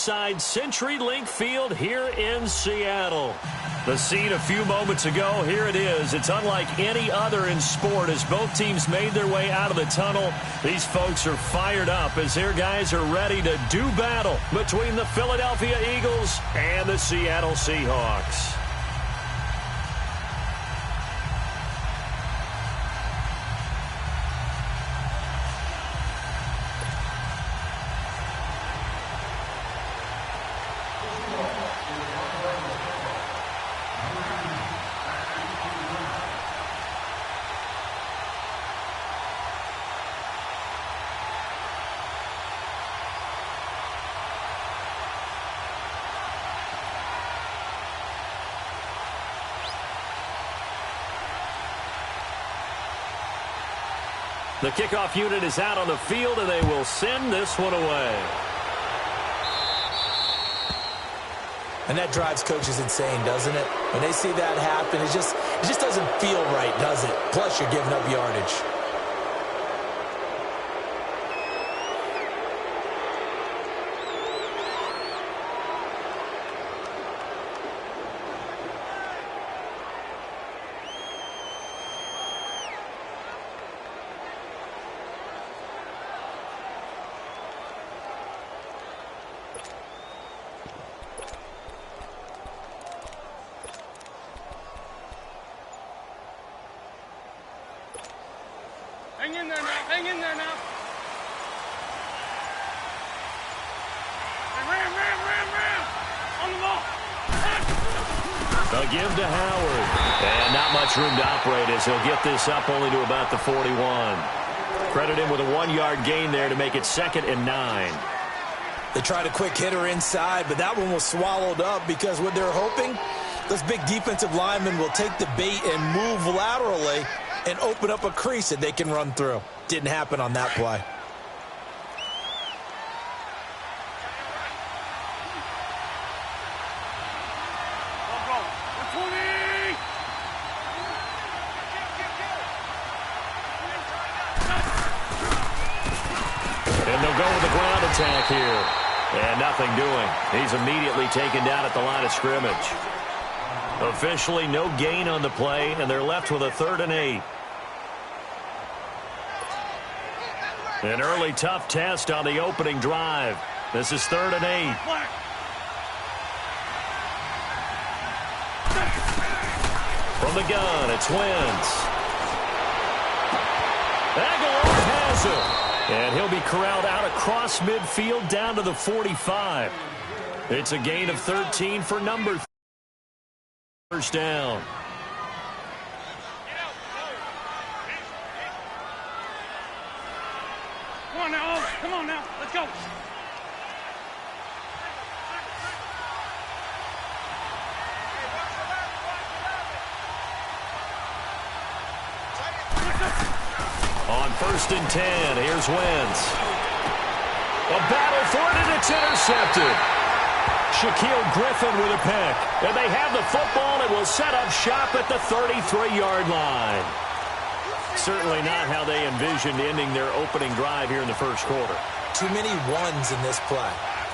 inside CenturyLink Field here in Seattle. The scene a few moments ago, here it is. It's unlike any other in sport as both teams made their way out of the tunnel. These folks are fired up as their guys are ready to do battle between the Philadelphia Eagles and the Seattle Seahawks. The kickoff unit is out on the field, and they will send this one away. And that drives coaches insane, doesn't it? When they see that happen, it just doesn't feel right, does it? Plus, you're giving up yardage. Hang in there now. Hang in there now. Ram. On the ball. A give to Howard. And not much room to operate as he'll get this up only to about the 41. Credit him with a 1-yard gain there to make it 2nd and 9. They tried a quick hitter inside, but that one was swallowed up because what they're hoping, those big defensive linemen will take the bait and move laterally and open up a crease that they can run through. Didn't happen on that play. And they'll go with the ground attack here. And nothing doing. He's immediately taken down at the line of scrimmage. Officially no gain on the play, and they're left with a 3rd and 8. An early tough test on the opening drive. This is 3rd and 8. From the gun, it's Wentz. Aguilar has him. And he'll be corralled out across midfield down to the 45. It's a gain of 13 for number 3. First down. Come on now. Let's go. On 1st and 10, here's Wentz. A battle for it, and it's intercepted. Shaquill Griffin with a pick. And they have the football and will set up shop at the 33-yard line. Certainly not how they envisioned ending their opening drive here in the first quarter. Too many ones in this play.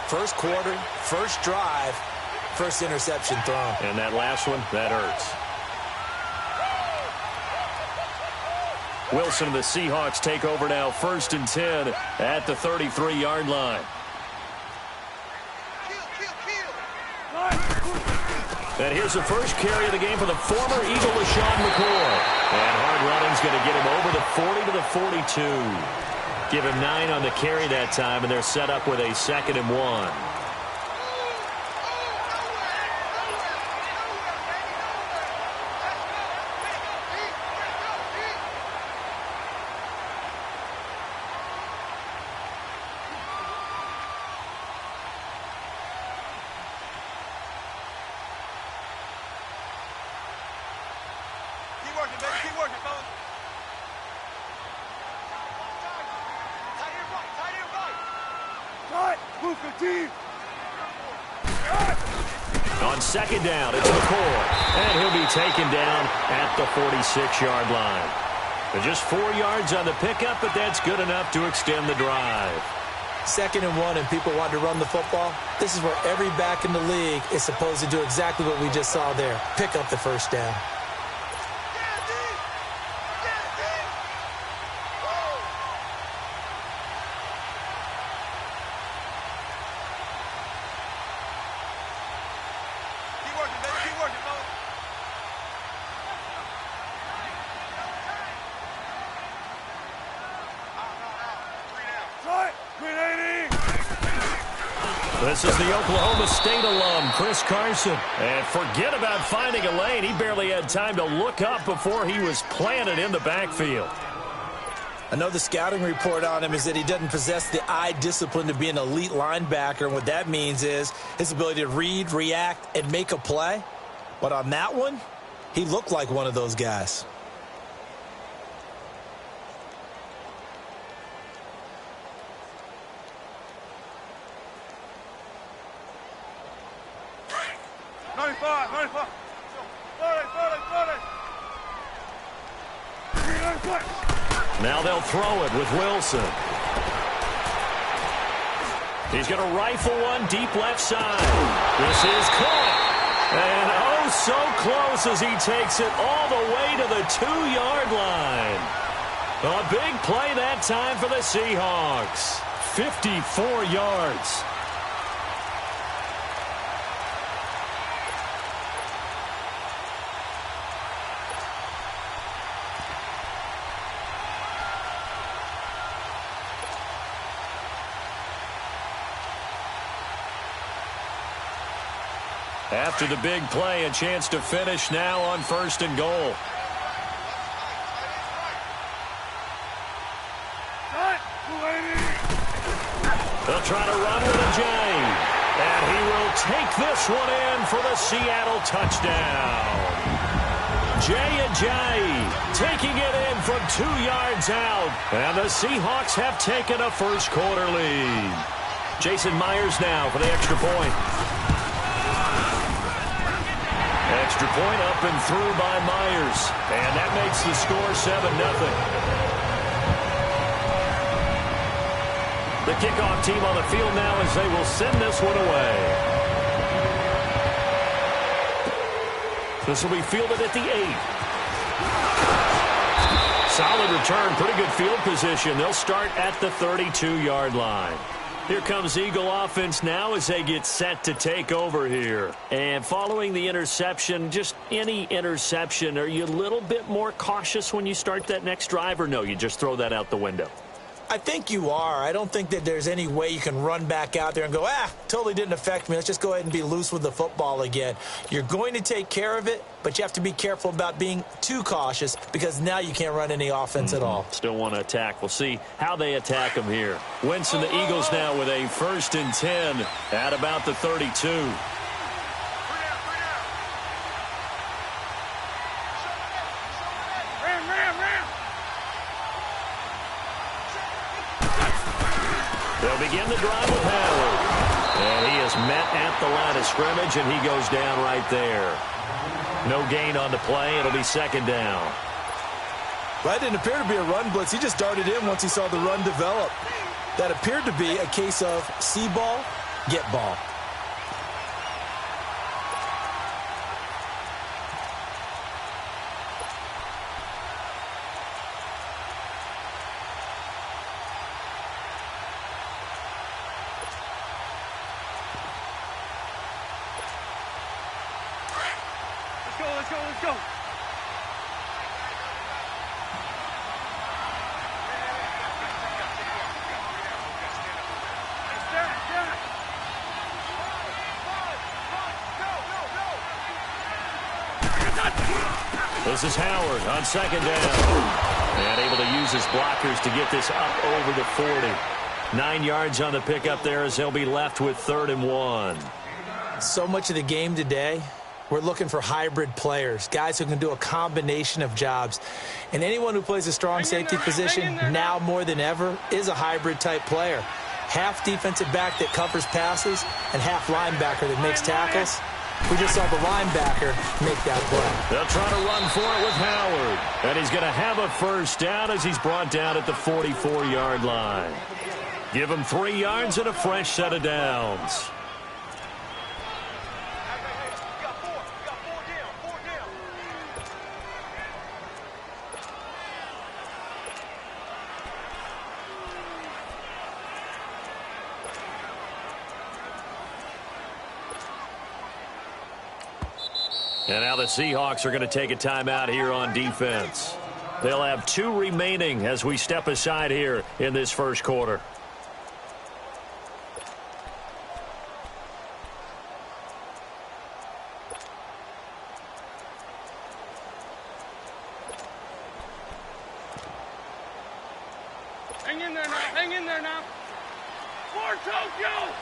First quarter, first drive, first interception thrown. And that last one, that hurts. Wilson and the Seahawks take over now, 1st and 10 at the 33-yard line. And here's the first carry of the game for the former Eagle, LaShawn McCoy. And hard running's going to get him over the 40 to the 42. Give him 9 on the carry that time, and they're set up with a 2nd and 1. Keep working, fellas. On 2nd down, it's McCoy. And he'll be taken down at the 46-yard line. Just 4 yards on the pickup, but that's good enough to extend the drive. 2nd and 1 and people want to run the football, this is where every back in the league is supposed to do exactly what we just saw there. Pick up the first down. This is the Oklahoma State alum, Chris Carson. And forget about finding a lane. He barely had time to look up before he was planted in the backfield. I know the scouting report on him is that he doesn't possess the eye discipline to be an elite linebacker. And what that means is his ability to read, react, and make a play. But on that one, he looked like one of those guys. Now they'll throw it with Wilson. He's going to rifle one deep left side. This is caught. And oh, so close as he takes it all the way to the 2-yard line. A big play that time for the Seahawks. 54 yards. After the big play, a chance to finish now on 1st and goal. They'll try to run with a J. And he will take this one in for the Seattle touchdown. Jay taking it in from 2 yards out. And the Seahawks have taken a first-quarter lead. Jason Myers now for the extra point. Extra point up and through by Myers. And that makes the score 7-0. The kickoff team on the field now as they will send this one away. This will be fielded at the 8. Solid return, pretty good field position. They'll start at the 32-yard line. Here comes Eagle offense now as they get set to take over here. And following the interception, just any interception, are you a little bit more cautious when you start that next drive, or no, you just throw that out the window? I think you are. I don't think that there's any way you can run back out there and go, totally didn't affect me. Let's just go ahead and be loose with the football again. You're going to take care of it, but you have to be careful about being too cautious because now you can't run any offense at all. Still want to attack. We'll see how they attack them here. Wentz and the Eagles now with a 1st and 10 at about the 32. They'll begin the drive with Howard. And he is met at the line of scrimmage, and he goes down right there. No gain on the play. It'll be 2nd down. Well, that didn't appear to be a run blitz. He just darted in once he saw the run develop. That appeared to be a case of see ball, get ball. Let's go. This is Howard on 2nd down. And able to use his blockers to get this up over the 40. 9 yards on the pickup there as they'll be left with 3rd and 1. So much of the game today, we're looking for hybrid players, guys who can do a combination of jobs. And anyone who plays a strong safety position now more than ever is a hybrid type player. Half defensive back that covers passes and half linebacker that makes tackles. We just saw the linebacker make that play. They'll try to run for it with Howard. And he's going to have a 1st down as he's brought down at the 44-yard line. Give him 3 yards and a fresh set of downs. And now the Seahawks are going to take a timeout here on defense. They'll have 2 remaining as we step aside here in this first quarter. Hang in there now. Hang in there now. For Tokyo!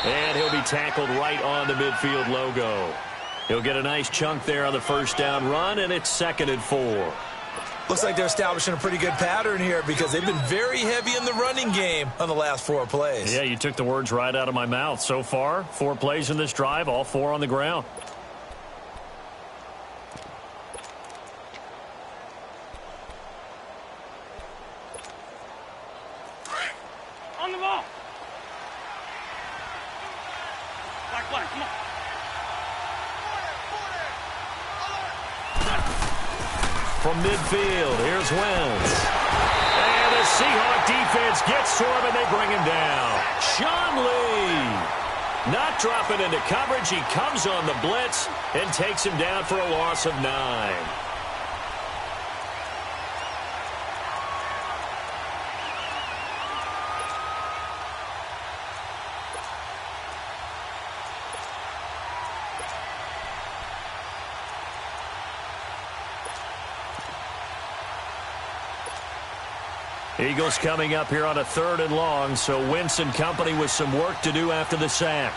And he'll be tackled right on the midfield logo. He'll get a nice chunk there on the first down run, and it's 2nd and 4. Looks like they're establishing a pretty good pattern here because they've been very heavy in the running game on the last 4 plays. Yeah, you took the words right out of my mouth. So far, 4 plays in this drive, all 4 on the ground. On the ball! Black, come on. From midfield, here's Wentz. And the Seahawk defense gets to him, and they bring him down. Sean Lee not dropping into coverage. He comes on the blitz and takes him down for a loss of 9. Eagles coming up here on a 3rd and long, so Wentz and company with some work to do after the sack.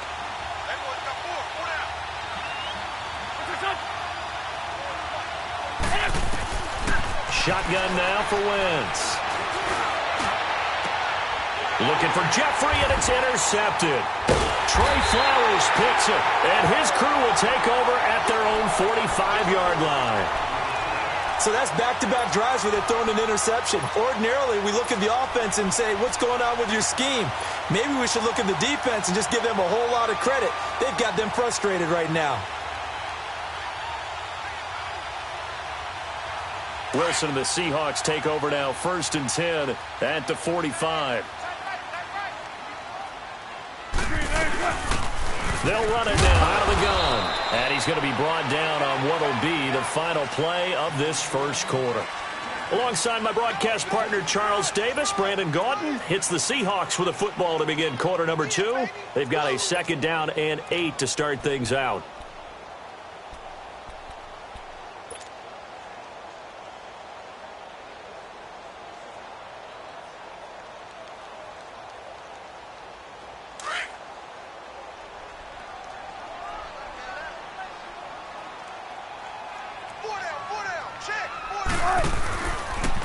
Shotgun now for Wentz. Looking for Jeffrey, and it's intercepted. Trey Flowers picks it, and his crew will take over at their own 45-yard line. So that's back-to-back drives where they're throwing an interception. Ordinarily, we look at the offense and say, what's going on with your scheme? Maybe we should look at the defense and just give them a whole lot of credit. They've got them frustrated right now. Wilson and the Seahawks take over now, 1st and 10 at the 45. They'll run it now out of the gun. And he's going to be brought down on what will be the final play of this first quarter. Alongside my broadcast partner, Charles Davis, Brandon Gaudin hits the Seahawks with a football to begin quarter number 2. They've got a 2nd down and 8 to start things out.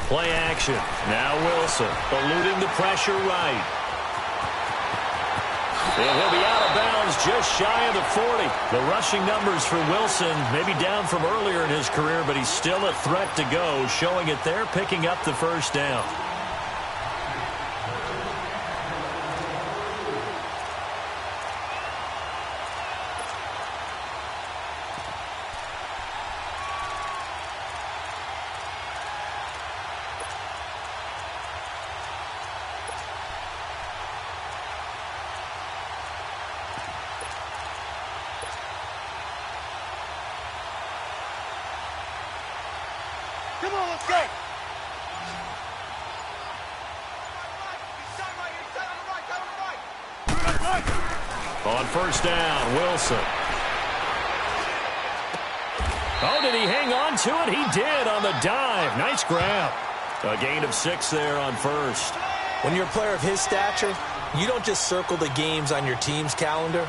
Play action. Now Wilson eluding the pressure right. And he'll be out of bounds just shy of the 40. The rushing numbers for Wilson maybe down from earlier in his career, but he's still a threat to go, showing it there, picking up the first down. Come on, let's go! On first down, Wilson. Oh, did he hang on to it? He did on the dive. Nice grab. A gain of 6 there on first. When you're a player of his stature, you don't just circle the games on your team's calendar.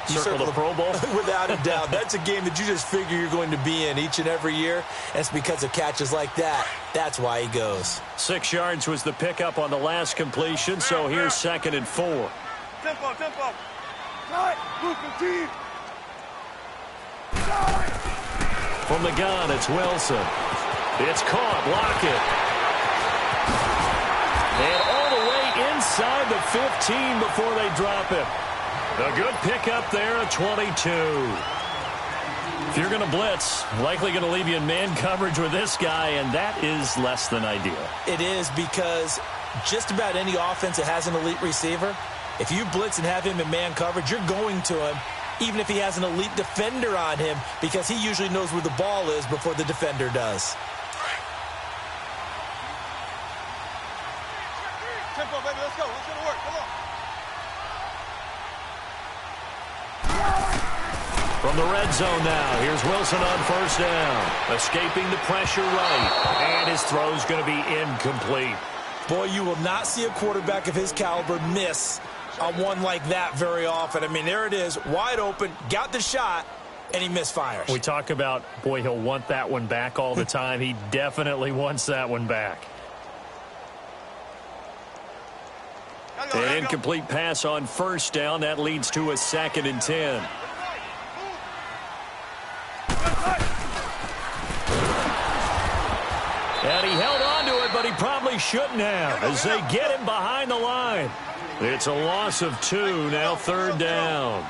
You circle the Pro Bowl? Without a doubt. That's a game that you just figure you're going to be in each and every year. And it's because of catches like that. That's why he goes. 6 yards was the pickup on the last completion, so here's 2nd and 4. Tempo, tempo. From the gun, it's Wilson. It's caught. Lockett. And all the way inside the 15 before they drop it. A good pickup there at 22. If you're going to blitz, likely going to leave you in man coverage with this guy, and that is less than ideal. It is, because just about any offense that has an elite receiver, if you blitz and have him in man coverage, you're going to him, even if he has an elite defender on him, because he usually knows where the ball is before the defender does. Tempo, baby, let's go. Let's go to work. Come on. From the red zone now, here's Wilson on first down. Escaping the pressure right, and his throw's going to be incomplete. Boy, you will not see a quarterback of his caliber miss on one like that very often. I mean, there it is, wide open, got the shot, and he misfires. We talk about, boy, he'll want that one back all the time. He definitely wants that one back. An incomplete pass on first down. That leads to a 2nd and 10. And he held on to it, but he probably shouldn't have, as they get him behind the line. It's a loss of 2, now 3rd down.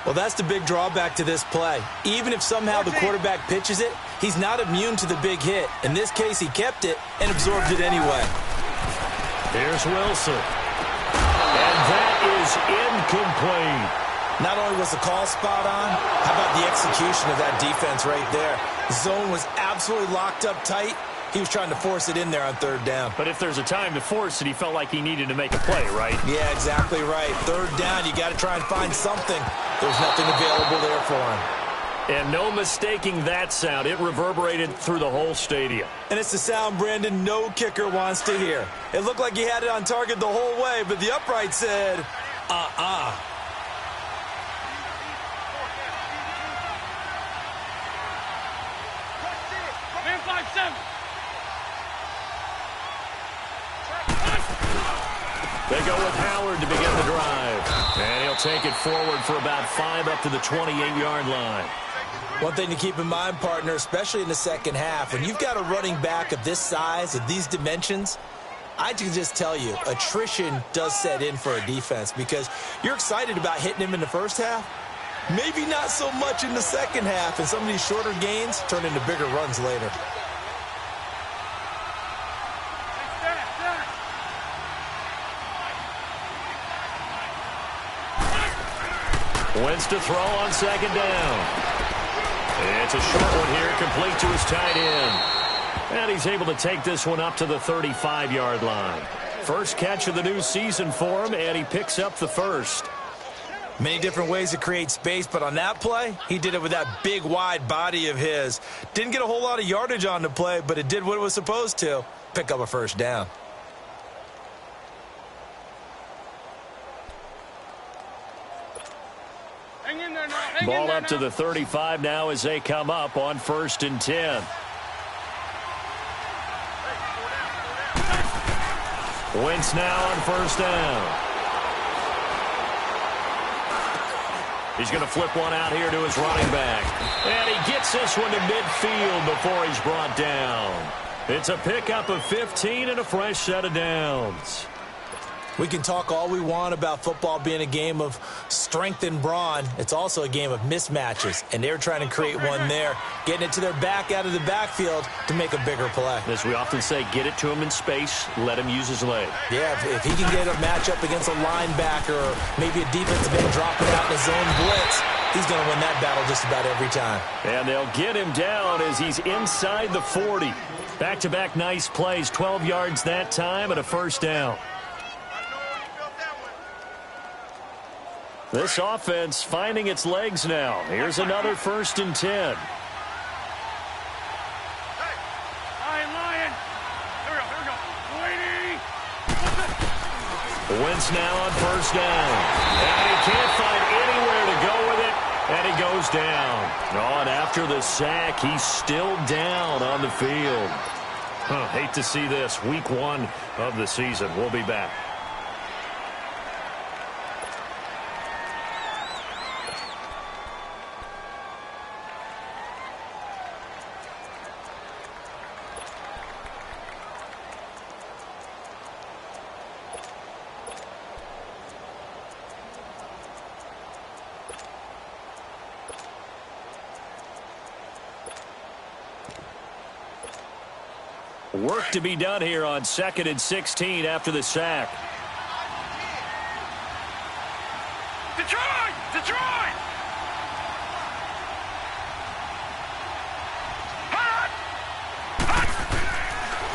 Well, that's the big drawback to this play. Even if somehow the quarterback pitches it, he's not immune to the big hit. In this case, he kept it and absorbed it anyway. Here's Wilson. And that is incomplete. Not only was the call spot on, how about the execution of that defense right there? The zone was absolutely locked up tight. He was trying to force it in there on 3rd down. But if there's a time to force it, he felt like he needed to make a play, right? Yeah, exactly right. 3rd down, you got to try and find something. There's nothing available there for him. And no mistaking that sound. It reverberated through the whole stadium. And it's the sound Brandon no kicker wants to hear. It looked like he had it on target the whole way, but the upright said, uh-uh. Man 5-7. They go with Howard to begin the drive. And he'll take it forward for about 5 up to the 28-yard line. One thing to keep in mind, partner, especially in the second half, when you've got a running back of this size, of these dimensions, I can just tell you, attrition does set in for a defense, because you're excited about hitting him in the first half, maybe not so much in the second half, and some of these shorter gains turn into bigger runs later. Wentz to throw on 2nd down. It's a short one here, complete to his tight end. And he's able to take this one up to the 35-yard line. First catch of the new season for him, and he picks up the first. Many different ways to create space, but on that play, he did it with that big, wide body of his. Didn't get a whole lot of yardage on the play, but it did what it was supposed to, pick up a first down. Ball up to the 35 now as they come up on 1st and 10. Wentz now on 1st down. He's going to flip one out here to his running back. And he gets this one to midfield before he's brought down. It's a pickup of 15 and a fresh set of downs. We can talk all we want about football being a game of strength and brawn. It's also a game of mismatches, and they're trying to create one there, getting it to their back out of the backfield to make a bigger play. As we often say, get it to him in space, let him use his leg. Yeah, if he can get a matchup against a linebacker or maybe a defensive end dropping out in a zone blitz, he's going to win that battle just about every time. And they'll get him down as he's inside the 40. Back-to-back nice plays, 12 yards that time and a first down. This offense finding its legs now. Here's another 1st and 10. Lion. Here we go. Waiting. Wentz now on 1st down. And he can't find anywhere to go with it. And he goes down. Oh, and after the sack, he's still down on the field. Hate to see this. Week 1 of the season. We'll be back. Work to be done here on 2nd and 16 after the sack. Detroit! Detroit!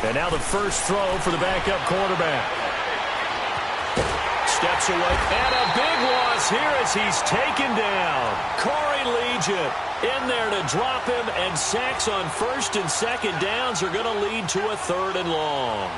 And now the first throw for the backup quarterback. Steps away, and a big loss here as he's taken down. Corey Liuget in there to drop him, and sacks on 1st and 2nd downs are going to lead to a 3rd and long.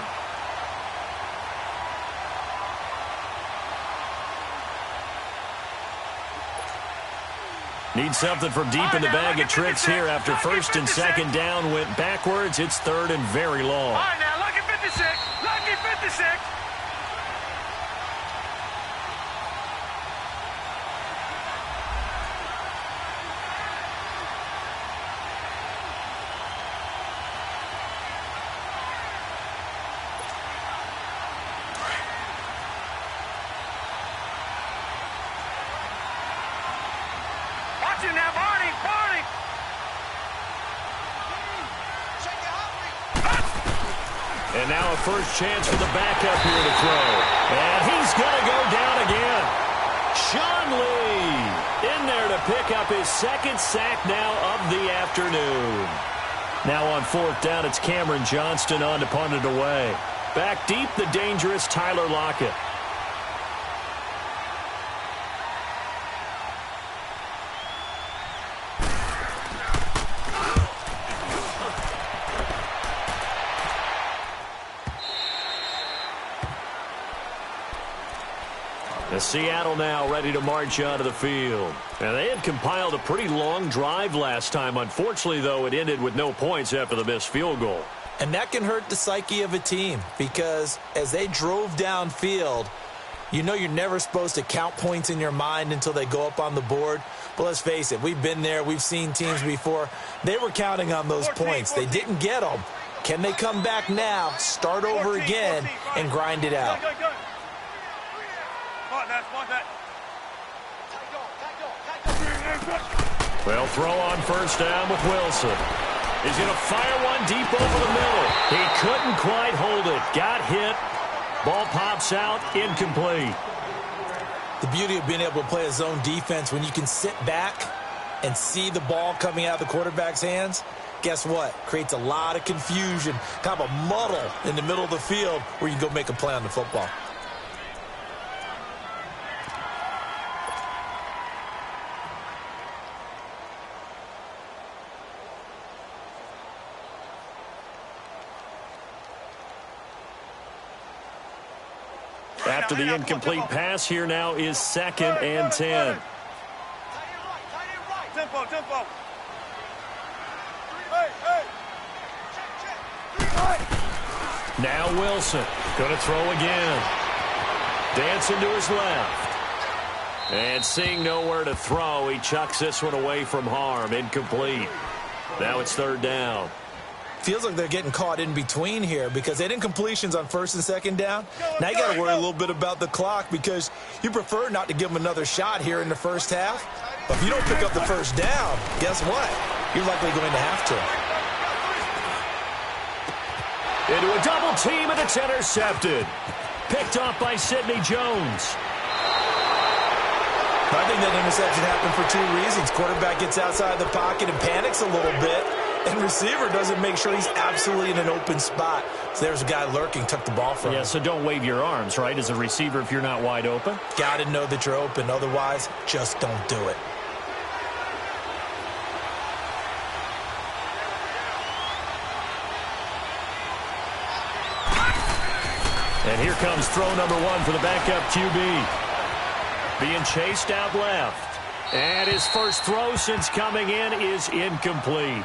Need something from deep in the bag of tricks here after 1st and 2nd down went backwards. It's 3rd and very long. All right, now, lucky 56. Lucky 56. Now, Barney, Barney. And now a first chance for the backup here to throw. And he's going to go down again. Sean Lee in there to pick up his 2nd sack now of the afternoon. Now on 4th down, it's Cameron Johnston on to punt it away. Back deep, the dangerous Tyler Lockett. Seattle now ready to march onto the field. And they had compiled a pretty long drive last time. Unfortunately, though, it ended with no points after the missed field goal. And that can hurt the psyche of a team because as they drove downfield, you know you're never supposed to count points in your mind until they go up on the board. But let's face it, we've been there. We've seen teams before. They were counting on those points. They didn't get them. Can they come back now, start over again, and grind it out? Well, throw on 1st down with Wilson. He's going to fire one deep over the middle. He couldn't quite hold it. Got hit. Ball pops out, incomplete. The beauty of being able to play a zone defense when you can sit back and see the ball coming out of the quarterback's hands, guess what? Creates a lot of confusion, kind of a muddle in the middle of the field where you can go make a play on the football. After the incomplete pass, here now is 2nd and 10. Tempo, tempo. Now Wilson going to throw again. Dancing to his left. And seeing nowhere to throw, he chucks this one away from harm. Incomplete. Now it's 3rd down. Feels like they're getting caught in between here because they didn't incompletions on 1st and 2nd down. Now you got to worry a little bit about the clock because you prefer not to give them another shot here in the first half. But if you don't pick up the 1st down, guess what? You're likely going to have to. Into a double team, and it's intercepted. Picked off by Sidney Jones. I think that interception happened for 2 reasons. Quarterback gets outside the pocket and panics a little bit. And receiver doesn't make sure he's absolutely in an open spot. So there's a guy lurking, took the ball from him. Yeah, so don't wave your arms, right, as a receiver if you're not wide open. Got to know that you're open. Otherwise, just don't do it. And here comes throw number 1 for the backup QB. Being chased out left. And his first throw since coming in is incomplete.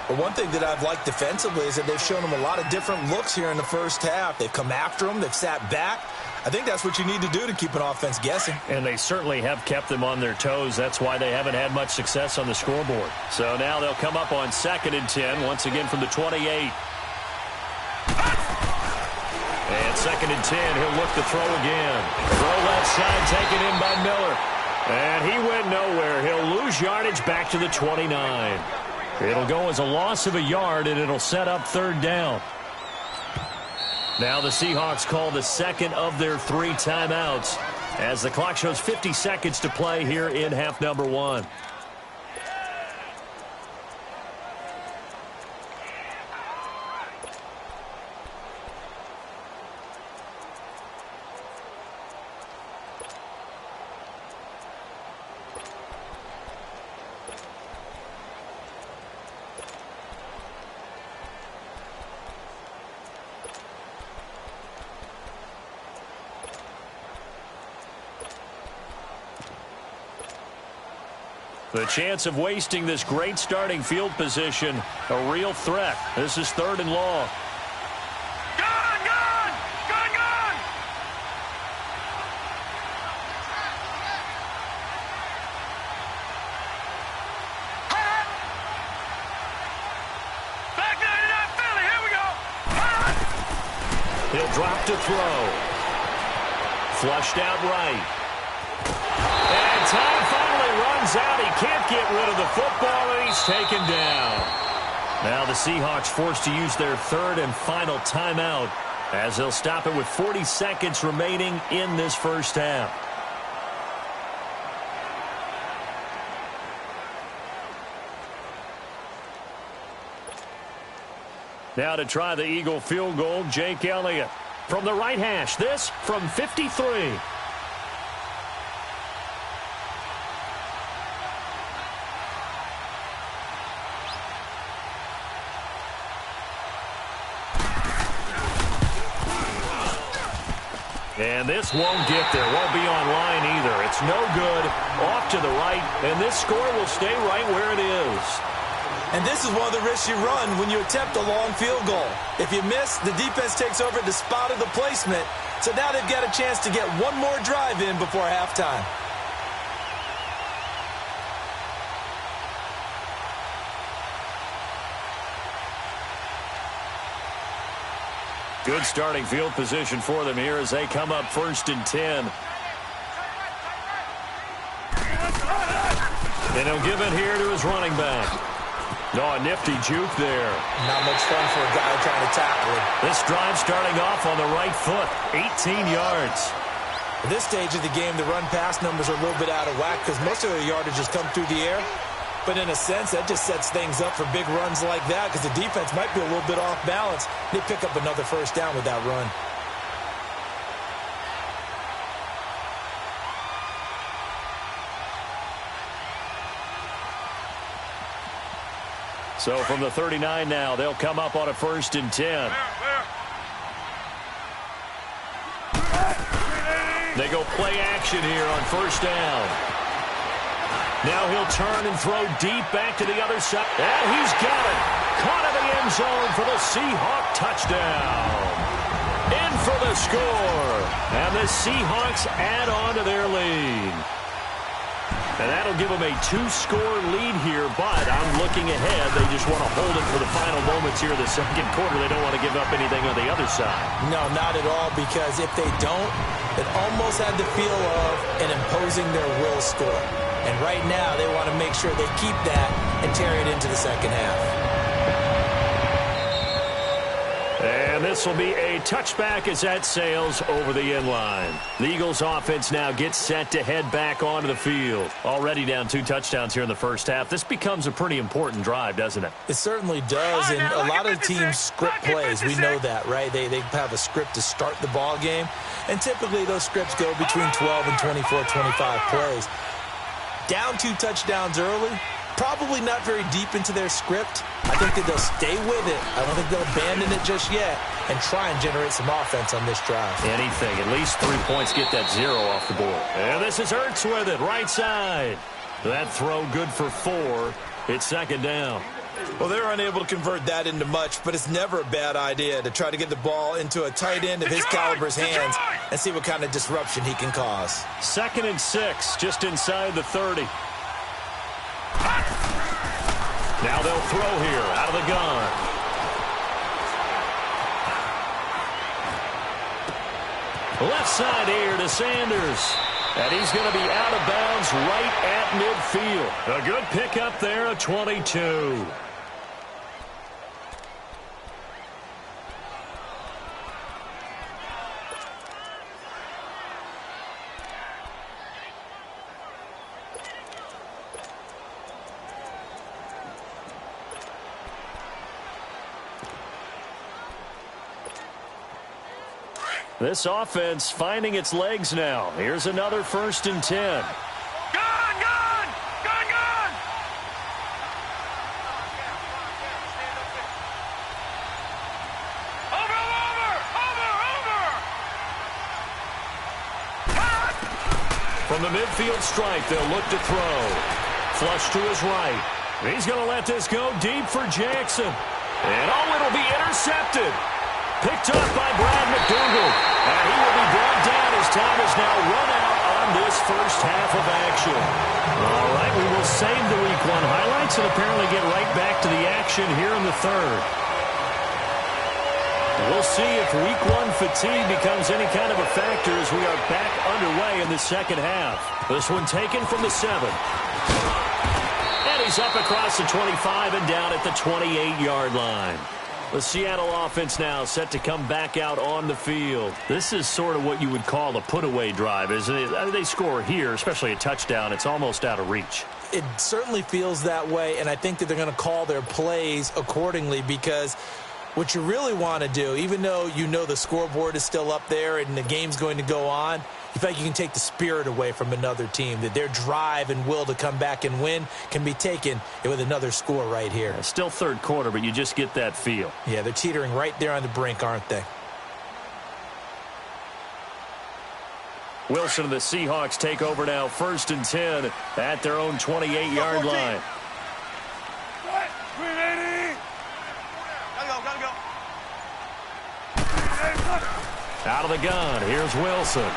But one thing that I've liked defensively is that they've shown him a lot of different looks here in the first half. They've come after him. They've sat back. I think that's what you need to do to keep an offense guessing. And they certainly have kept them on their toes. That's why they haven't had much success on the scoreboard. So now they'll come up on 2nd and 10, once again from the 28. And 2nd and 10, he'll look to throw again. Throw left side, taken in by Miller. And he went nowhere. He'll lose yardage back to the 29. It'll go as a loss of a yard, and it'll set up 3rd down. Now the Seahawks call the second of their 3 timeouts as the clock shows 50 seconds to play here in half number 1. The chance of wasting this great starting field position, a real threat. This is 3rd and long. Gun! Gun! Gun! Gun! Back 99 Philly, here we go! He'll drop to throw. Flushed out right. And time finally runs out. He can't get rid of the football, and he's taken down. Now the Seahawks forced to use their 3rd and final timeout as they'll stop it with 40 seconds remaining in this first half. Now to try the Eagle field goal, Jake Elliott. From the right hash, this from 53. And this won't get there. Won't be online either. It's no good. Off to the right. And this score will stay right where it is. And this is one of the risks you run when you attempt a long field goal. If you miss, the defense takes over at the spot of the placement. So now they've got a chance to get one more drive in before halftime. Good starting field position for them here as they come up 1st and 10. And he'll give it here to his running back. Oh, a nifty juke there. Not much fun for a guy trying to tackle him. This drive starting off on the right foot, 18 yards. At this stage of the game, the run-pass numbers are a little bit out of whack because most of their yardage has come through the air. But in a sense, that just sets things up for big runs like that because the defense might be a little bit off balance. They pick up another first down with that run. So from the 39 now, they'll come up on a 1st and 10. They go play action here on 1st down. Now he'll turn and throw deep back to the other side. And he's got it. Caught in the end zone for the Seahawk touchdown. In for the score. And the Seahawks add on to their lead. And that'll give them a 2-score lead here, but I'm looking ahead. They just want to hold it for the final moments here of the 2nd quarter. They don't want to give up anything on the other side. No, not at all, because if they don't, it almost had the feel of an imposing their will score. And right now, they want to make sure they keep that and carry it into the 2nd half. And this will be a touchback as that sails over the end line. The Eagles offense now gets set to head back onto the field. Already down 2 touchdowns here in the first half. This becomes a pretty important drive, doesn't it? It certainly does, and a lot of teams script plays. We know that, right? They have a script to start the ball game, and typically those scripts go between 12 and 24, 25 plays. Down 2 touchdowns early, probably not very deep into their script. I think that they'll stay with it. I don't think they'll abandon it just yet and try and generate some offense on this drive. Anything. At least 3 points, get that 0 off the board. And this is Ertz with it, right side. That throw good for 4. It's 2nd down. Well, they're unable to convert that into much, but it's never a bad idea to try to get the ball into a tight end of his caliber's hands and see what kind of disruption he can cause. 2nd and 6, just inside the 30. Now they'll throw here out of the gun. Left side here to Sanders. And he's going to be out of bounds right at midfield. A good pickup there, a 22. This offense finding its legs now. Here's another 1st and 10. From the midfield stripe, they'll look to throw. Flush to his right. He's going to let this go deep for Jackson. And it'll be intercepted. Picked up by Brad McDougald. And he will be brought down as time is now run out on this first half of action. All right, we will save the Week 1 highlights and apparently get right back to the action here in the third. We'll see if Week 1 fatigue becomes any kind of a factor as we are back underway in the second half. This one taken from the 7. And he's up across the 25 and down at the 28-yard line. The Seattle offense now set to come back out on the field. This is sort of what you would call a put-away drive, isn't it? I mean, they score here, especially a touchdown. It's almost out of reach. It certainly feels that way, and I think that they're going to call their plays accordingly because what you really want to do, even though you know the scoreboard is still up there and the game's going to go on, you feel like you can take the spirit away from another team, that their drive and will to come back and win can be taken with another score right here. It's still third quarter, but you just get that feel. Yeah, they're teetering right there on the brink, aren't they? Wilson and the Seahawks take over now, 1st and 10 at their own 28-yard line. Out of the gun, here's Wilson.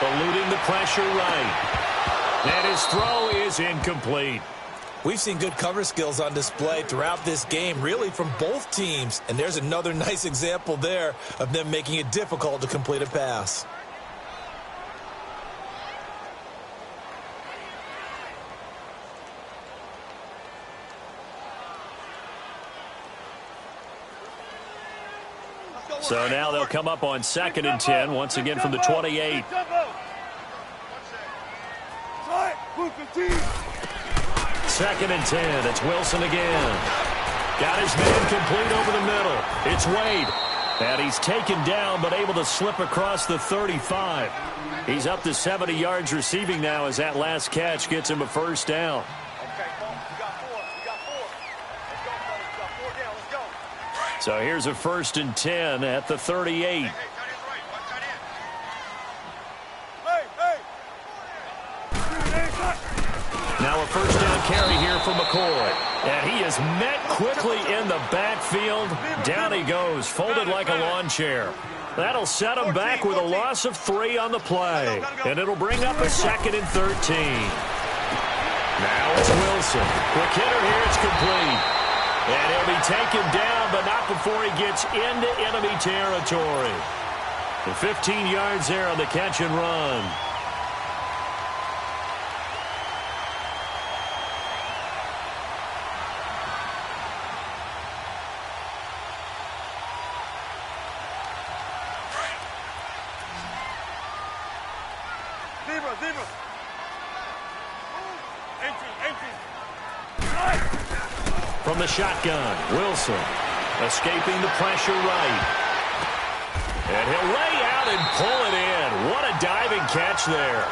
Eluding the pressure right. And his throw is incomplete. We've seen good cover skills on display throughout this game, really from both teams. And there's another nice example there of them making it difficult to complete a pass. So now they'll come up on 2nd and 10, once again from the 28. 2nd and 10. It's Wilson again. Got his man complete over the middle. It's Wade. And he's taken down but able to slip across the 35. He's up to 70 yards receiving now as that last catch gets him a first down. So here's a 1st and 10 at the 38. Now a first down carry here for McCoy. And he is met quickly in the backfield. Down he goes, folded like a lawn chair. That'll set him back with a loss of 3 on the play. And it'll bring up a 2nd and 13. Now it's Wilson. Quick hitter here, it's complete. And he'll be taken down, but not before he gets into enemy territory. And 15 yards there on the catch and run. Zebra. From the shotgun, Wilson escaping the pressure right. And he'll lay out and pull it in. What a diving catch there.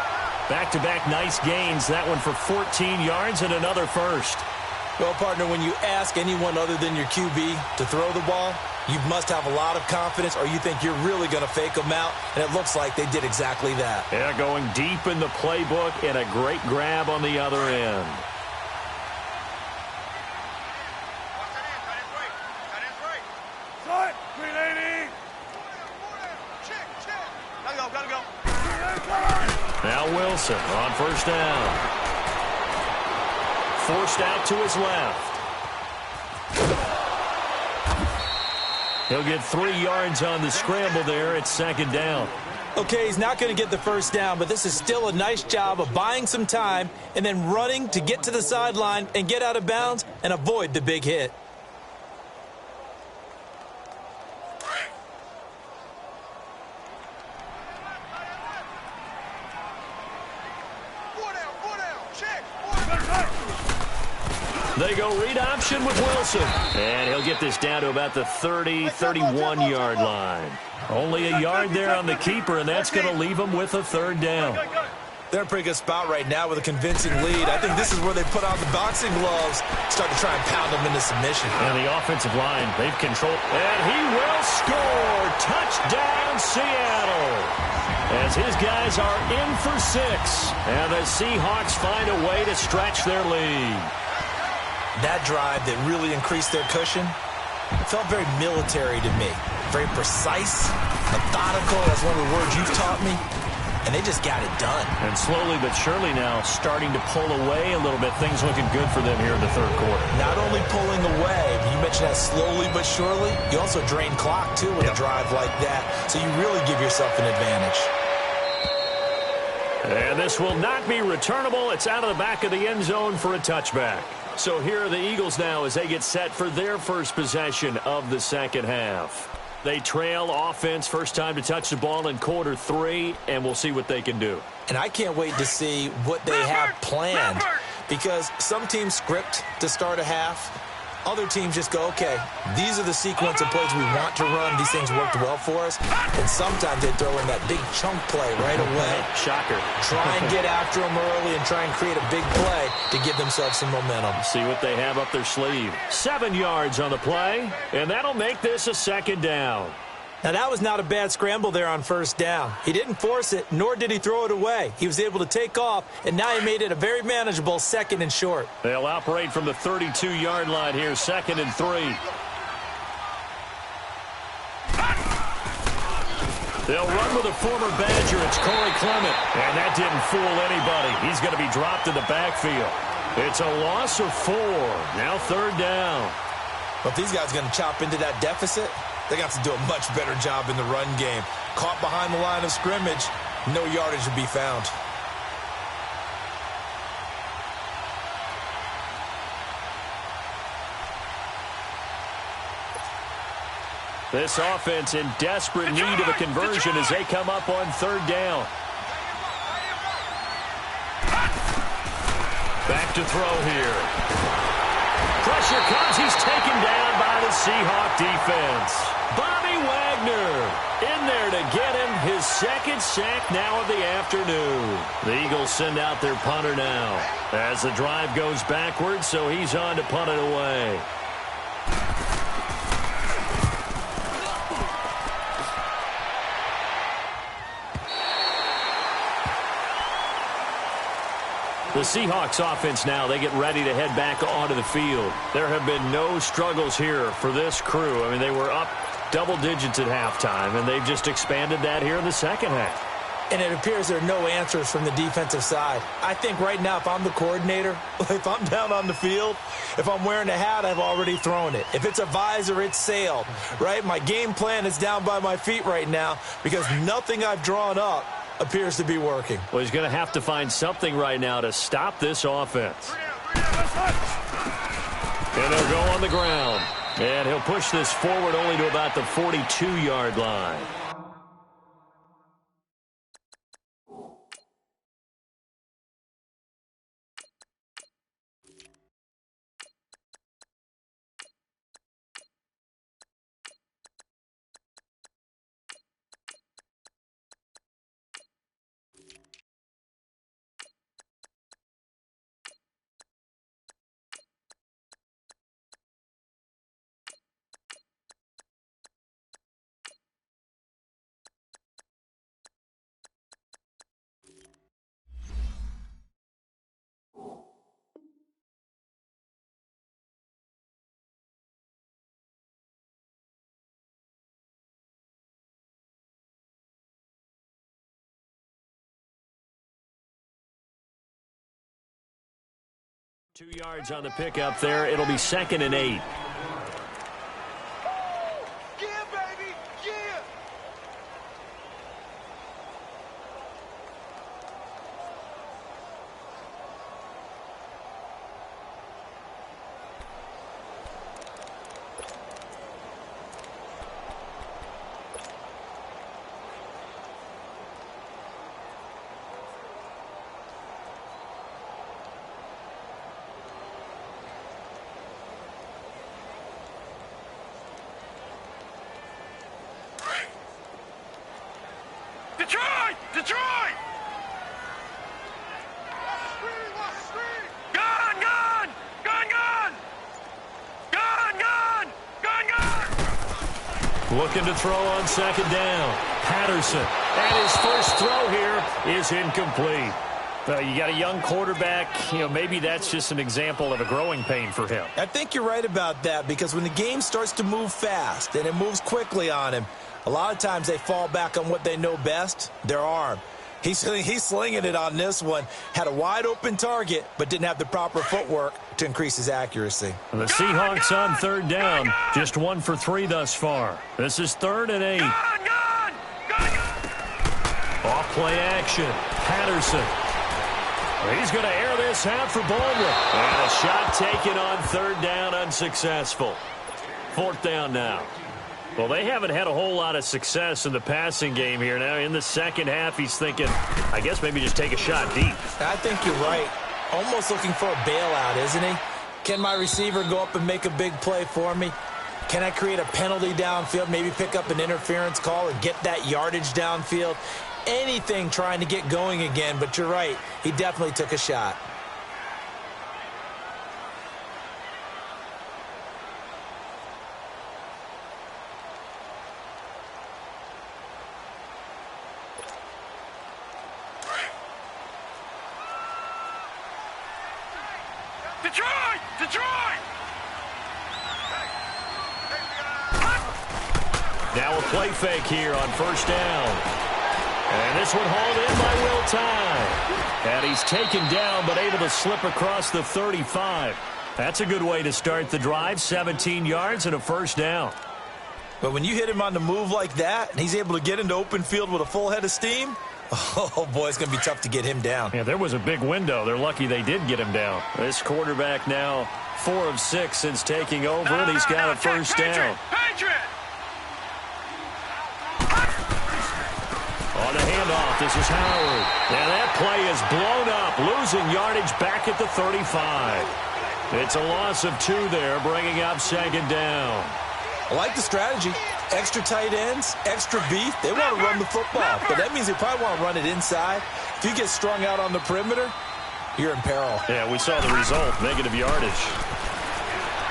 Back-to-back nice gains. That one for 14 yards and another first. Well, partner, when you ask anyone other than your QB to throw the ball, you must have a lot of confidence or you think you're really going to fake them out, and it looks like they did exactly that. Yeah, going deep in the playbook and a great grab on the other end. Now Wilson on first down. Forced out to his left. He'll get 3 yards on the scramble there. It's 2nd down. Okay, he's not going to get the first down, but this is still a nice job of buying some time and then running to get to the sideline and get out of bounds and avoid the big hit. They go read option with Wilson. And he'll get this down to about the 30, 31-yard line. Only a yard there on the keeper, and that's going to leave him with a third down. They're in a pretty good spot right now with a convincing lead. I think this is where they put on the boxing gloves, start to try and pound them into submission. And the offensive line, they've controlled. And he will score. Touchdown, Seattle. As his guys are in for 6. And the Seahawks find a way to stretch their lead. That drive that really increased their cushion felt very military to me. Very precise, methodical. That's one of the words you've taught me. And they just got it done. And slowly but surely now starting to pull away a little bit. Things looking good for them here in the third quarter. Not only pulling away, but you mentioned that slowly but surely. You also drain clock, too, with a drive like that. So you really give yourself an advantage. And this will not be returnable. It's out of the back of the end zone for a touchback. So here are the Eagles now as they get set for their first possession of the second half. They trail offense, first time to touch the ball in quarter 3, and we'll see what they can do. And I can't wait to see what they have planned, because some teams script to start a half. Other teams just go, okay, these are the sequence of plays we want to run. These things worked well for us. And sometimes they throw in that big chunk play right away. Shocker. Try and get after them early and try and create a big play to give themselves some momentum. See what they have up their sleeve. 7 yards on the play, and that'll make this a second down. Now, that was not a bad scramble there on first down. He didn't force it, nor did he throw it away. He was able to take off, and now he made it a very manageable 2nd and short. They'll operate from the 32-yard line here, 2nd and 3. They'll run with a former Badger. It's Corey Clement, and that didn't fool anybody. He's going to be dropped in the backfield. It's a loss of 4. Now 3rd down. But if these guys are going to chop into that deficit, they got to do a much better job in the run game. Caught behind the line of scrimmage, no yardage to be found. This offense in desperate need of a conversion as they come up on 3rd down. Back to throw here. Pressure comes. He's taken down by the Seahawk defense. Bobby Wagner in there to get him his 2nd sack now of the afternoon. The Eagles send out their punter now as the drive goes backwards, so he's on to punt it away. The Seahawks offense now, they get ready to head back onto the field. There have been no struggles here for this crew. I mean, they were up double digits at halftime, and they've just expanded that here in the second half. And it appears there are no answers from the defensive side. I think right now, if I'm the coordinator, if I'm down on the field, if I'm wearing a hat, I've already thrown it. If it's a visor, it's sailed, right? My game plan is down by my feet right now because nothing I've drawn up appears to be working. Well, he's going to have to find something right now to stop this offense. And they'll go on the ground. And he'll push this forward only to about the 42-yard line. Two yards on the pickup there. It'll be 2nd and 8. Detroit! Gun, gun! Gun, gun! Gun, gun! Gun, gun! Looking to throw on second down. Patterson. And his first throw here is incomplete. You got a young quarterback. Maybe that's just an example of a growing pain for him. I think you're right about that, because when the game starts to move fast and it moves quickly on him, a lot of times they fall back on what they know best, their arm. He's slinging it on this one. Had a wide open target, but didn't have the proper footwork to increase his accuracy. The Seahawks on third down. Just 1 for 3 thus far. This is 3rd and 8. Off play action. Patterson. He's going to air this out for Baldwin. And a shot taken on 3rd down, unsuccessful. 4th down now. Well, they haven't had a whole lot of success in the passing game here. Now, in the second half, he's thinking, I guess maybe just take a shot deep. I think you're right. Almost looking for a bailout, isn't he? Can my receiver go up and make a big play for me? Can I create a penalty downfield, maybe pick up an interference call and get that yardage downfield? Anything trying to get going again, but you're right. He definitely took a shot. Detroit! Detroit! Now a play fake here on first down. And this one hauled in by Will Tye. And he's taken down but able to slip across the 35. That's a good way to start the drive. 17 yards and a first down. But when you hit him on the move like that, and he's able to get into open field with a full head of steam, oh, boy, it's going to be tough to get him down. Yeah, there was a big window. They're lucky they did get him down. This quarterback now 4 of 6 since taking over, and he's got a first down. On the handoff, this is Howard. And that play is blown up, losing yardage back at the 35. It's a loss of 2 there, bringing up second down. I like the strategy. Extra tight ends, extra beef. They want to run the football, but that means they probably want to run it inside. If you get strung out on the perimeter, you're in peril. Yeah, we saw the result, negative yardage.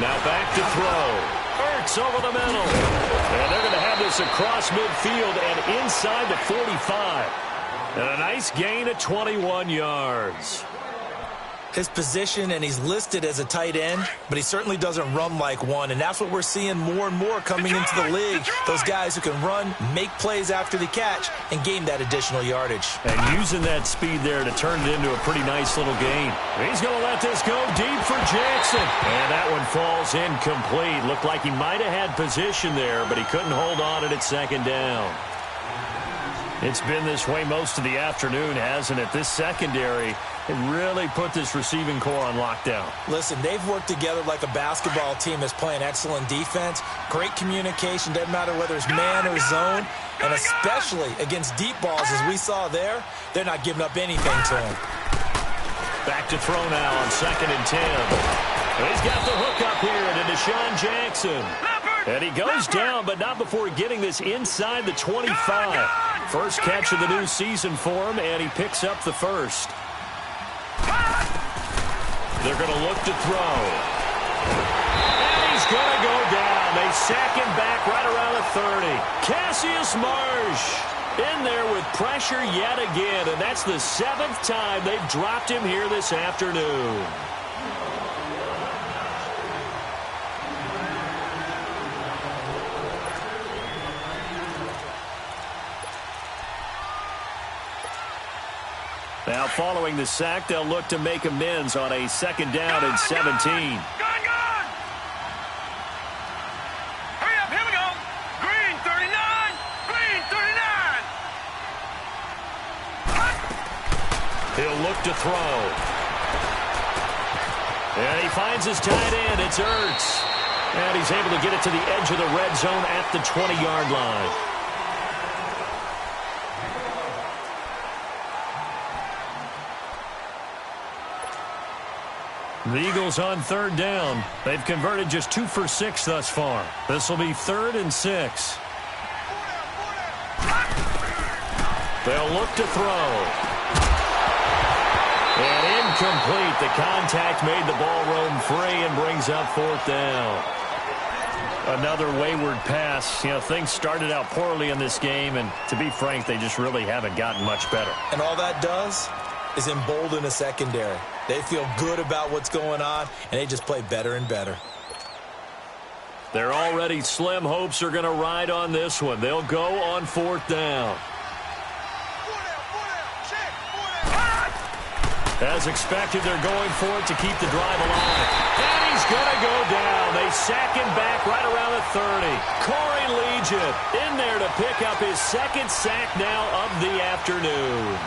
Now back to throw. Hurts over the middle. And they're going to have this across midfield and inside the 45. And a nice gain of 21 yards. His position, and he's listed as a tight end, but he certainly doesn't run like one, and that's what we're seeing more and more coming into the league. Those guys who can run, make plays after the catch, and gain that additional yardage. And using that speed there to turn it into a pretty nice little game. He's going to let this go deep for Jackson. And that one falls incomplete. Looked like he might have had position there, but he couldn't hold on at second down. It's been this way most of the afternoon, hasn't it? This secondary really put this receiving core on lockdown. Listen, they've worked together like a basketball team that's playing excellent defense. Great communication, doesn't matter whether it's man or zone. And especially against deep balls, as we saw there, they're not giving up anything to him. Back to throw now on 2nd and 10. He's got the hook up here to Deshaun Jackson. And he goes down, but not before getting this inside the 25. First catch of the new season for him, and he picks up the first. They're going to look to throw. And he's going to go down. They sack him back right around the 30. Cassius Marsh in there with pressure yet again, and that's the 7th time they've dropped him here this afternoon. Now, following the sack, they'll look to make amends on a 2nd down and 17. Hurry up, here we go. Green 39, green 39. He'll look to throw. And he finds his tight end. It's Ertz. And he's able to get it to the edge of the red zone at the 20-yard line. The Eagles on 3rd down. They've converted just 2 for 6 thus far. This will be 3rd and 6. They'll look to throw. And incomplete. The contact made the ball roam free and brings up 4th down. Another wayward pass. You know, things started out poorly in this game, and to be frank, they just really haven't gotten much better. And all that does is embolden a secondary. They feel good about what's going on, and they just play better and better. Their already slim hopes are going to ride on this one. They'll go on 4th down. As expected, they're going for it to keep the drive alive. And he's going to go down. They sack him back right around the 30. Corey Liuget in there to pick up his 2nd sack now of the afternoon.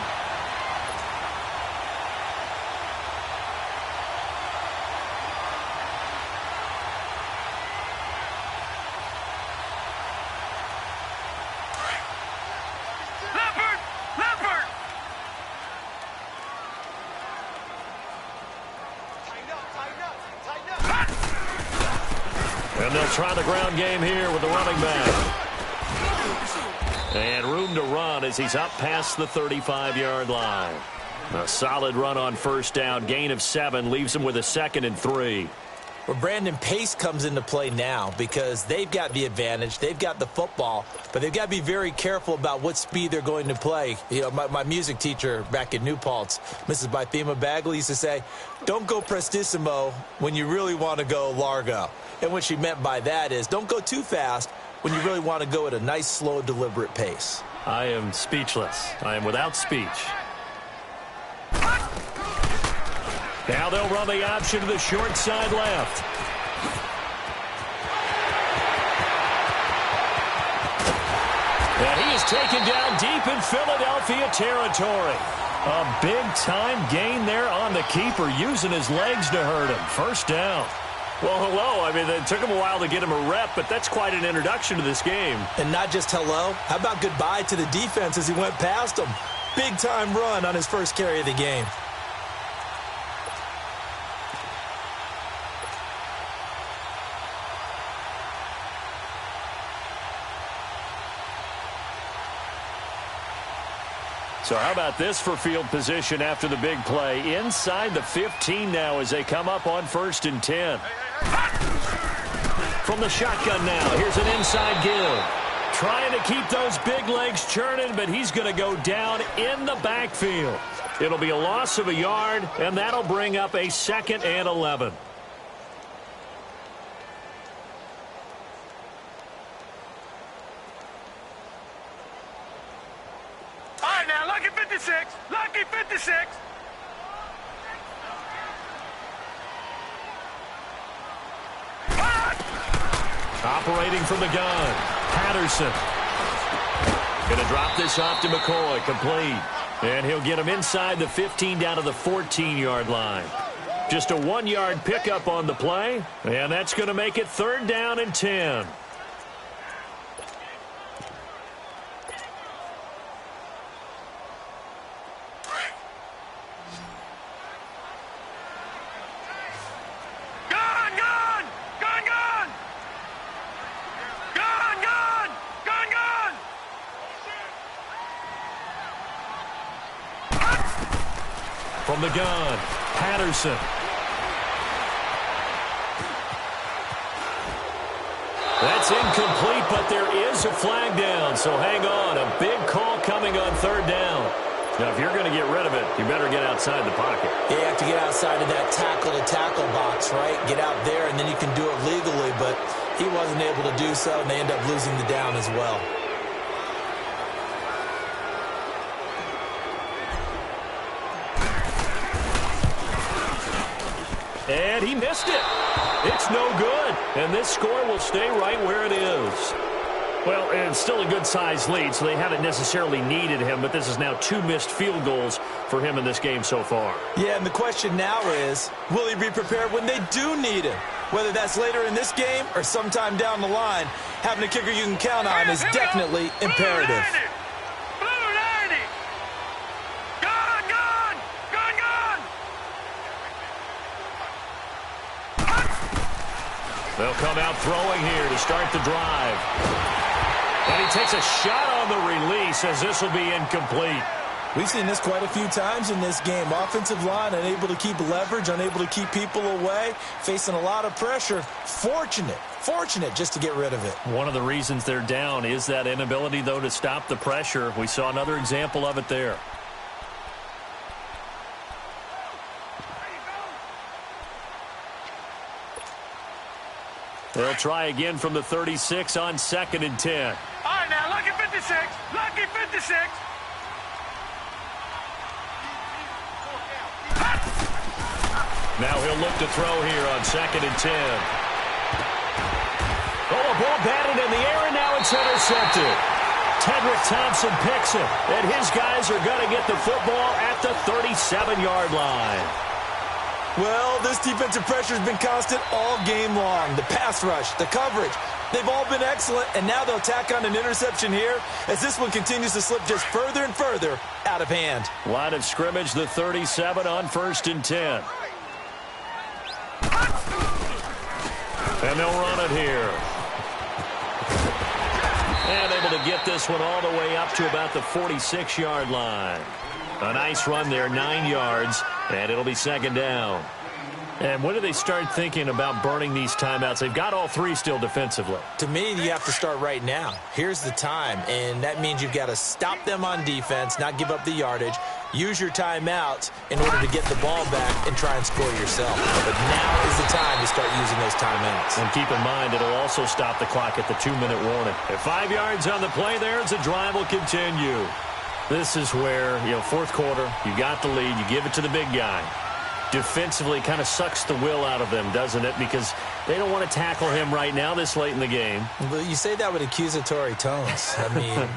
And they'll try the ground game here with the running back. And room to run as he's up past the 35-yard line. A solid run on 1st down. Gain of 7 leaves him with a 2nd and 3. Well, Brandon, pace comes into play now because they've got the advantage. They've got the football, but they've got to be very careful about what speed they're going to play. You know, my music teacher back in New Paltz, Mrs. Bythema Bagley, used to say, don't go prestissimo when you really want to go largo. And what she meant by that is don't go too fast when you really want to go at a nice, slow, deliberate pace. I am speechless. I am without speech. Now they'll run the option to the short side left. And he is taken down deep in Philadelphia territory. A big-time gain there on the keeper, using his legs to hurt him. 1st down. Well, hello. I mean, it took him a while to get him a rep, but that's quite an introduction to this game. And not just hello. How about goodbye to the defense as he went past him? Big-time run on his first carry of the game. So how about this for field position after the big play? Inside the 15 now as they come up on 1st and 10. From the shotgun now, here's an inside give. Trying to keep those big legs churning, but he's going to go down in the backfield. It'll be a loss of a yard, and that'll bring up a 2nd and 11. Lucky 56! Lucky 56! Operating from the gun, Patterson. Going to drop this off to McCoy, complete. And he'll get him inside the 15 down to the 14-yard line. Just a 1-yard pickup on the play, and that's going to make it 3rd down and 10. From the gun, Patterson. That's incomplete, but there is a flag down, so hang on. A big call coming on 3rd down. Now, if you're going to get rid of it, you better get outside the pocket. You have to get outside of that tackle-to-tackle box, right? Get out there, and then you can do it legally, but he wasn't able to do so, and they end up losing the down as well. And he missed it. It's no good. And this score will stay right where it is. Well, it's still a good-sized lead, so they haven't necessarily needed him, but this is now 2 missed field goals for him in this game so far. Yeah, and the question now is, will he be prepared when they do need him? Whether that's later in this game or sometime down the line, having a kicker you can count on is definitely imperative. They'll come out throwing here to start the drive. And he takes a shot on the release as this will be incomplete. We've seen this quite a few times in this game. Offensive line unable to keep leverage, unable to keep people away, facing a lot of pressure. Fortunate just to get rid of it. One of the reasons they're down is that inability, though, to stop the pressure. We saw another example of it there. They'll try again from the 36 on 2nd and 10. All right, now, lucky 56. Lucky 56. Now he'll look to throw here on 2nd and 10. Oh, a ball batted in the air, and now it's intercepted. Tedrick Thompson picks it, and his guys are going to get the football at the 37-yard line. Well, this defensive pressure has been constant all game long. The pass rush, the coverage, they've all been excellent, and now they'll tack on an interception here as this one continues to slip just further and further out of hand. Line of scrimmage, the 37 on 1st and 10. And they'll run it here. And able to get this one all the way up to about the 46-yard line. A nice run there, 9 yards, and it'll be 2nd down. And when do they start thinking about burning these timeouts? They've got all 3 still defensively. To me, you have to start right now. Here's the time, and that means you've got to stop them on defense, not give up the yardage, use your timeouts in order to get the ball back and try and score yourself. But now is the time to start using those timeouts. And keep in mind, it'll also stop the clock at the 2-minute warning. At 5 yards on the play there as the drive will continue. This is where, 4th quarter, you got the lead, you give it to the big guy. Defensively kind of sucks the will out of them, doesn't it? Because they don't want to tackle him right now this late in the game. Well, you say that with accusatory tones. I mean,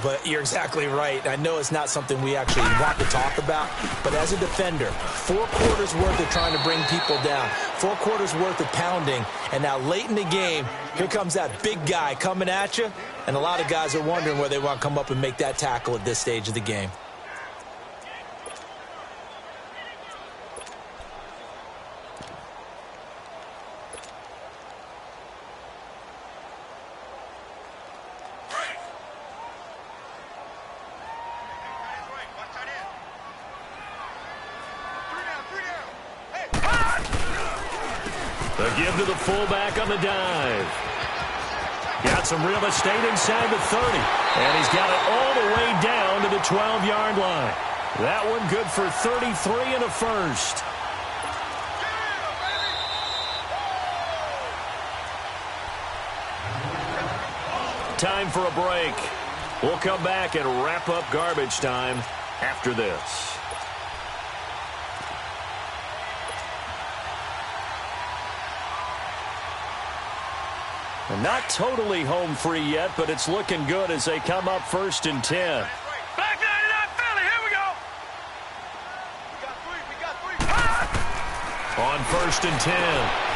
but you're exactly right. I know it's not something we actually want to talk about, but as a defender, 4 quarters worth of trying to bring people down, 4 quarters worth of pounding, and now late in the game, here comes that big guy coming at you, and a lot of guys are wondering where they want to come up and make that tackle at this stage of the game. The give to the fullback on the dive. Got some real estate inside the 30. And he's got it all the way down to the 12-yard line. That one good for 33 and a first. Time for a break. We'll come back and wrap up garbage time after this. And not totally home free yet, but it's looking good as they come up 1st and 10. Back 99 Philly, here we go. We got three. On 1st and 10,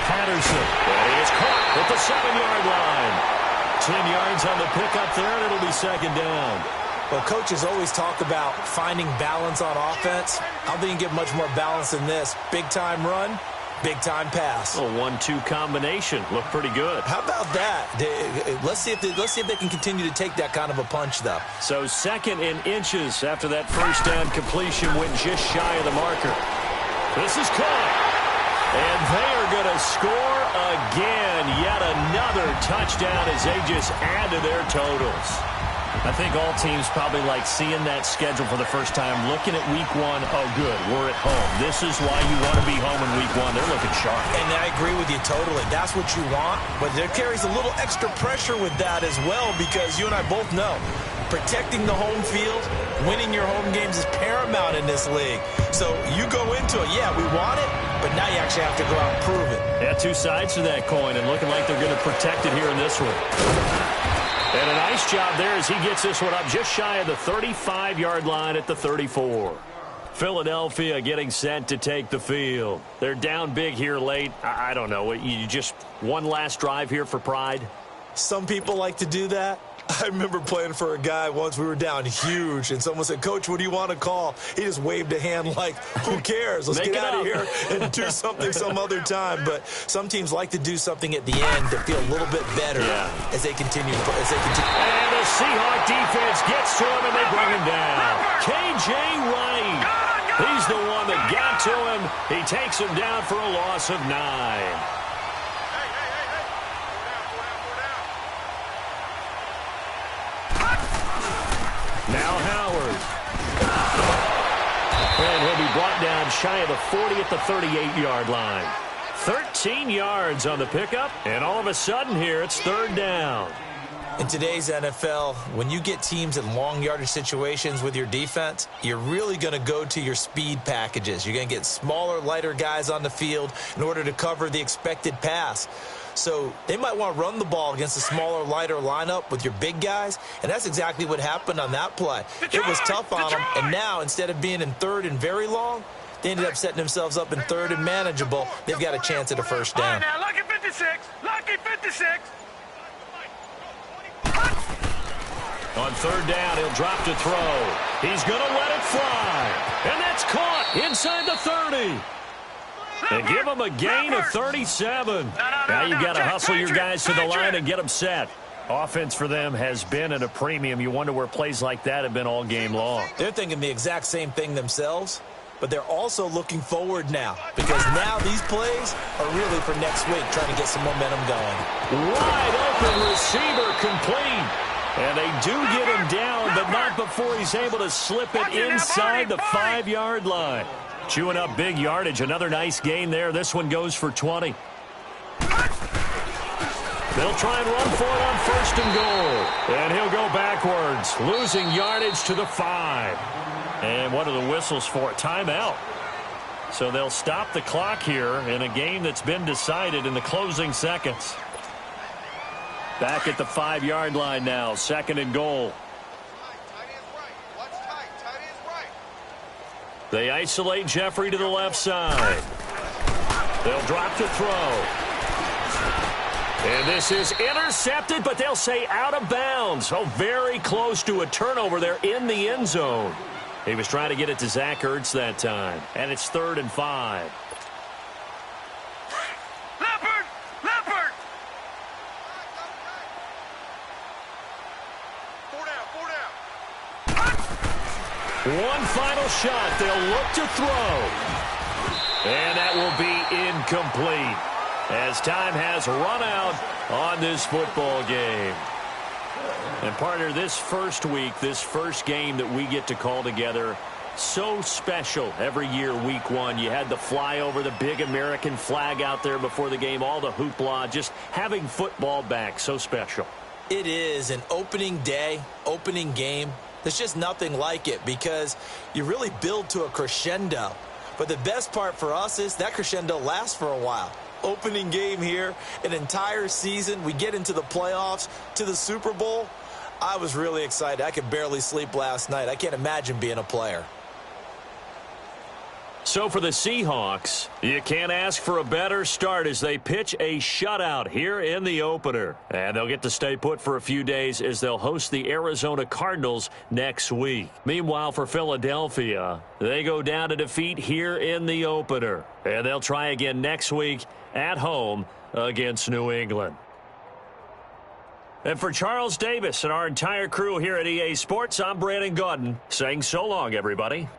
Patterson. And he is caught at the 7-yard line. 10 yards on the pickup there, and it'll be 2nd down. Well, coaches always talk about finding balance on offense. I don't think you get much more balance than this. Big-time run, big-time pass. A 1-2 combination. Looked pretty good. How about that? Let's see if they can continue to take that kind of a punch, though. So 2nd in inches after that first down completion went just shy of the marker. This is caught. And they are going to score again. Yet another touchdown as they just add to their totals. I think all teams probably like seeing that schedule for the first time, looking at week 1. Oh, good, we're at home. This is why you want to be home in week 1. They're looking sharp. And I agree with you totally. That's what you want. But there carries a little extra pressure with that as well, because you and I both know protecting the home field, winning your home games is paramount in this league. So you go into it, yeah, we want it, but now you actually have to go out and prove it. Yeah, 2 sides to that coin, and looking like they're going to protect it here in this one. And a nice job there as he gets this one up just shy of the 35-yard line at the 34. Philadelphia getting set to take the field. They're down big here late. I don't know. You just one last drive here for pride? Some people like to do that. I remember playing for a guy once. We were down huge, and someone said, "Coach, what do you want to call?" He just waved a hand like, who cares? Let's get out of here and do something some other time. But some teams like to do something at the end to feel a little bit better as they continue. And the Seahawk defense gets to him, and they bring him down. K.J. Wright. He's the one that got to him. He takes him down for a loss of 9. Now Howard. And he'll be brought down shy of the 40 at the 38-yard line. 13 yards on the pickup, and all of a sudden here it's 3rd down. In today's NFL, when you get teams in long yardage situations with your defense, you're really going to go to your speed packages. You're going to get smaller, lighter guys on the field in order to cover the expected pass. So they might want to run the ball against a smaller, lighter lineup with your big guys, and that's exactly what happened on that play. It was tough on them, and now instead of being in 3rd and very long, they ended up setting themselves up in 3rd and manageable. They've got a chance at a first down. Now, lucky 56. Lucky 56. On 3rd down, he'll drop to throw. He's going to let it fly. And that's caught inside the 30. And give them a gain of 37. Now you've got to hustle your guys to the line and get them set. Offense for them has been at a premium. You wonder where plays like that have been all game long. They're thinking the exact same thing themselves, but they're also looking forward now because now these plays are really for next week, trying to get some momentum going. Wide open receiver complete. And they do get him down, but not before he's able to slip it inside the 5-yard line. Chewing up big yardage. Another nice gain there. This one goes for 20. They'll try and run for it on 1st and goal. And he'll go backwards, losing yardage to the 5. And what are the whistles for? Timeout. So they'll stop the clock here in a game that's been decided in the closing seconds. Back at the 5-yard line now, 2nd and goal. They isolate Jeffrey to the left side. They'll drop to throw. And this is intercepted, but they'll say out of bounds. Oh, very close to a turnover there in the end zone. He was trying to get it to Zach Ertz that time. And it's 3rd and 5. Leopard! One final shot. They'll look to throw. And that will be incomplete as time has run out on this football game. And partner, this first week, this first game that we get to call together, so special every year, week 1. You had the flyover, the big American flag out there before the game, all the hoopla, just having football back, so special. It is an opening day, opening game. There's just nothing like it because you really build to a crescendo. But the best part for us is that crescendo lasts for a while. Opening game here, an entire season. We get into the playoffs, to the Super Bowl. I was really excited. I could barely sleep last night. I can't imagine being a player. So for the Seahawks, you can't ask for a better start as they pitch a shutout here in the opener. And they'll get to stay put for a few days as they'll host the Arizona Cardinals next week. Meanwhile, for Philadelphia, they go down to defeat here in the opener. And they'll try again next week at home against New England. And for Charles Davis and our entire crew here at EA Sports, I'm Brandon Gaudin saying so long, everybody.